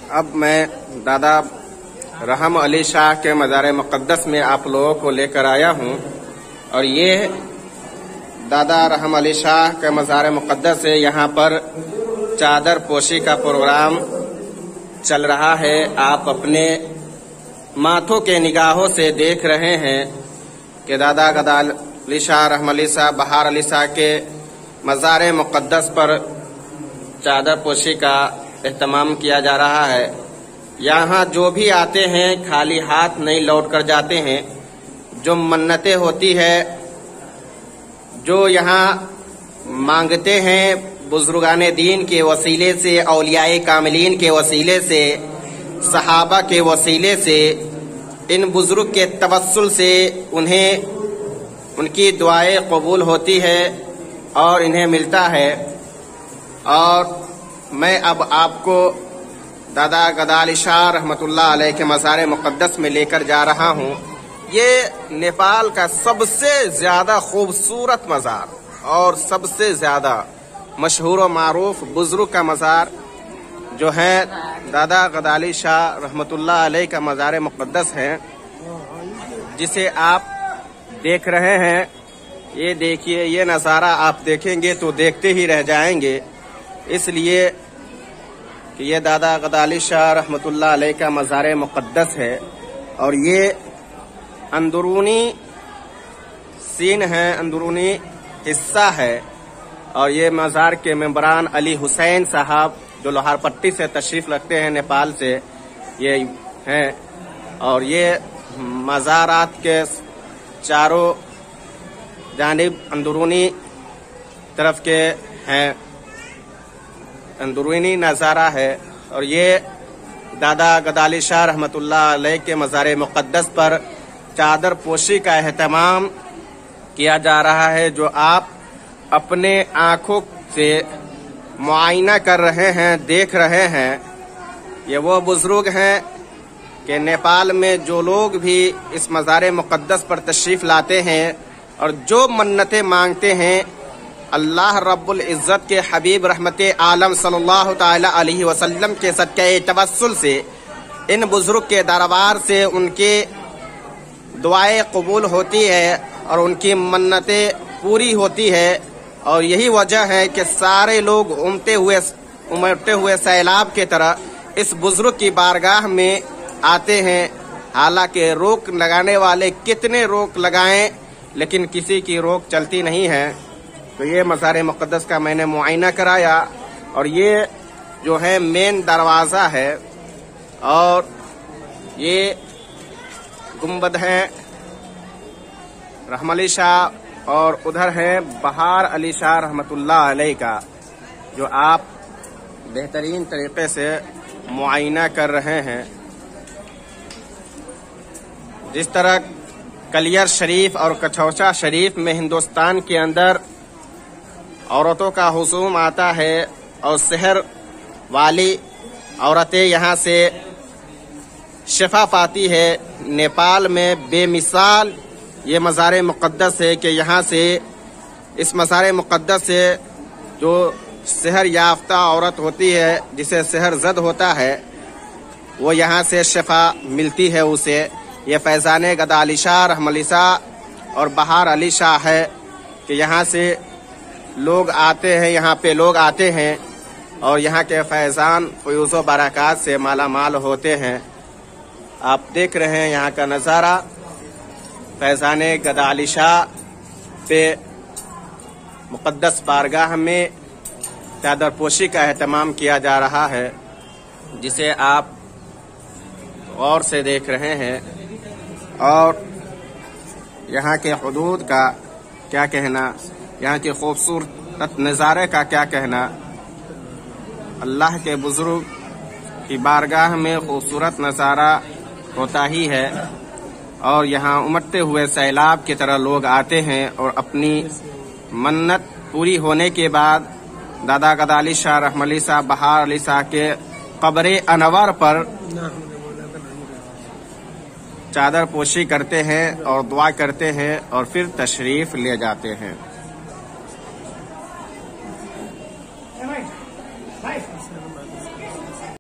अब मैं दादा रहम अली शाह के मज़ार मुक़द्दस में आप लोगों को लेकर आया हूँ और ये दादा रहम अली शाह के मज़ार मुक़द्दस है। यहाँ पर चादर पोशी का प्रोग्राम चल रहा है। आप अपने माथों के निगाहों से देख रहे हैं कि दादा गदा अली शाह रहम अली शाह बहार अली शाह के मज़ार मुक़द्दस पर चादर पोशी का एहतमाम किया जा रहा है। यहाँ जो भी आते हैं खाली हाथ नहीं लौट कर जाते हैं। जो मन्नतें होती है, जो यहाँ मांगते हैं बुजुर्गाने दीन के वसीले से, औलियाए कामिलीन के वसीले से, सहाबा के वसीले से, इन बुजुर्ग के तवस्सुल से उन्हें उनकी दुआएं कबूल होती है और इन्हें मिलता है। और मैं अब आपको दादा गदा अली शाह रहमतुल्लाह अलैह के मज़ार मुक़द्दस में लेकर जा रहा हूँ। ये नेपाल का सबसे ज्यादा खूबसूरत मज़ार और सबसे ज्यादा मशहूर व मारूफ बुजुर्ग का मज़ार जो है दादा गदा अली शाह रहमतुल्लाह अलैह का मज़ार मुक़द्दस है, जिसे आप देख रहे हैं। ये देखिए, ये नज़ारा आप देखेंगे तो देखते ही रह जाएंगे, इसलिए कि ये दादा गदा अली शाह रहमतुल्लाह अलैह का मज़ार मुक़द्दस है। और ये अंदरूनी सीन है, अंदरूनी हिस्सा है। और ये मज़ार के मेंबरान अली हुसैन साहब जो लोहारपट्टी से तशरीफ़ रखते हैं, नेपाल से ये हैं। और ये मज़ारात के चारों जानिब अंदरूनी तरफ के हैं, अंदरूनी नज़ारा है। और ये दादा गदा अली शाह रहमतुल्लाह अलैह के मज़ार मुक़द्दस पर चादर पोशी का एहतमाम किया जा रहा है, जो आप अपने आँखों से मुआयना कर रहे हैं, देख रहे हैं। ये वो बुजुर्ग हैं कि नेपाल में जो लोग भी इस मज़ार मुक़द्दस पर तशरीफ़ लाते हैं और जो मन्नतें मांगते हैं, अल्लाह रब्बुल इज़्ज़त के हबीब रहमते आलम सल्लल्लाहु ताला अलैहि वसल्लम के सदक़े तवस्सुल से, इन बुजुर्ग के दरबार से उनके दुआएं कबूल होती है और उनकी मन्नतें पूरी होती है। और यही वजह है कि सारे लोग उमड़ते हुए सैलाब के तरह इस बुजुर्ग की बारगाह में आते हैं। हालांकि रोक लगाने वाले कितने रोक लगाएं, लेकिन किसी की रोक चलती नहीं है। तो ये मज़ार मुक़द्दस का मैंने मुआयना कराया और ये जो है मेन दरवाज़ा है और ये गुंबद है रहम अली शाह, और उधर है बहार अली शाह रहमतुल्लाह अलैह का, जो आप बेहतरीन तरीके से मुआयना कर रहे हैं। जिस तरह कलियर शरीफ और कछौचा शरीफ में हिंदुस्तान के अंदर औरतों का हुजूम आता है और सेहर वाली औरतें यहाँ से शिफा पाती है, नेपाल में बेमिसाल ये मज़ार मुक़द्दस है कि यहाँ से, इस मज़ार मुक़द्दस से जो सेहर याफ्ता औरत होती है, जिसे सेहर ज़द होता है, वो यहाँ से शिफा मिलती है उसे। ये फैज़ान गदा अली शाह रहम अली शाह और बहार अली शाह है कि यहाँ से लोग आते हैं, यहाँ पे लोग आते हैं और यहाँ के फैज़ान फ़यूज़ व बरक़ात से माला माल होते हैं। आप देख रहे हैं यहाँ का नज़ारा। फैज़ान गदा अली शाह पे मुक़द्दस बारगाह में चादर पोशी का एहतमाम किया जा रहा है, जिसे आप गौर से देख रहे हैं। और यहाँ के हुदूद का क्या कहना, यहाँ के खूबसूरत नज़ारे का क्या कहना। अल्लाह के बुजुर्ग की बारगाह में खूबसूरत नज़ारा होता ही है और यहाँ उमड़ते हुए सैलाब की तरह लोग आते हैं और अपनी मन्नत पूरी होने के बाद दादा गदा अली शाह रहम अली शाह बहार अली शाह के कब्र अनवर पर चादर पोशी करते हैं और दुआ करते हैं और फिर तशरीफ ले जाते हैं।